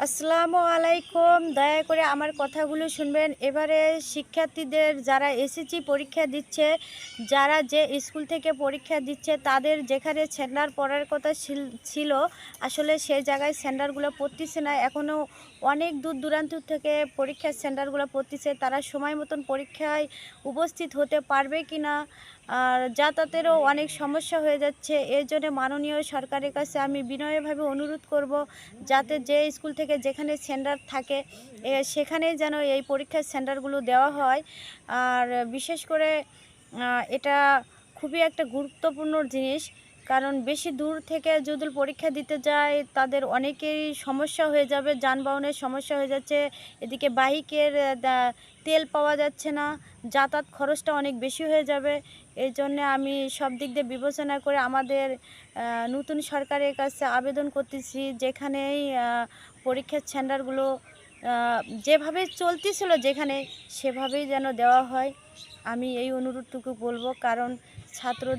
আসসালামু আলাইকুম। দয়া করে আমার কথাগুলো শুনবেন। এবারে শিক্ষার্থীদের যারা এসএসসি পরীক্ষা দিচ্ছে, যারা যে স্কুল থেকে পরীক্ষা দিচ্ছে, তাদের যেখানে সেন্টার পড়ার কথা ছিল, আসলে সেই জায়গায় সেন্টারগুলো পড়তেছে না। এখনও অনেক দূর দূরান্ত থেকে পরীক্ষার সেন্টারগুলো পড়তেছে। তারা সময় মতন পরীক্ষায় উপস্থিত হতে পারবে কি না, আর যাতায়াতেরও অনেক সমস্যা হয়ে যাচ্ছে। এর জন্য মাননীয় সরকারের কাছে আমি বিনয়ভাবে অনুরোধ করব, যাতে যে স্কুল থেকে যেখানে সেন্টার থাকে সেখানেই যেন এই পরীক্ষার সেন্টারগুলো দেওয়া হয়। আর বিশেষ করে এটা খুবই একটা গুরুত্বপূর্ণ জিনিস, কারণ বেশি দূর থেকে যদি পরীক্ষা দিতে যায় তাদের অনেকেরই সমস্যা হয়ে যাবে, যানবাহনের সমস্যা হয়ে যাচ্ছে। এদিকে বাইকের তেল পাওয়া যাচ্ছে না, যাতায়াত খরচটা অনেক বেশি হয়ে যাবে। এই জন্যে আমি সব দিক দিয়ে বিবেচনা করে আমাদের নতুন সরকারের কাছে আবেদন করতেছি, যেখানেই পরীক্ষার সেন্টারগুলো যেভাবে চলতেছিল যেখানে, সেভাবেই যেন দেওয়া হয়। আমি এই অনুরোধটুকু বলবো, কারণ ছাত্রদের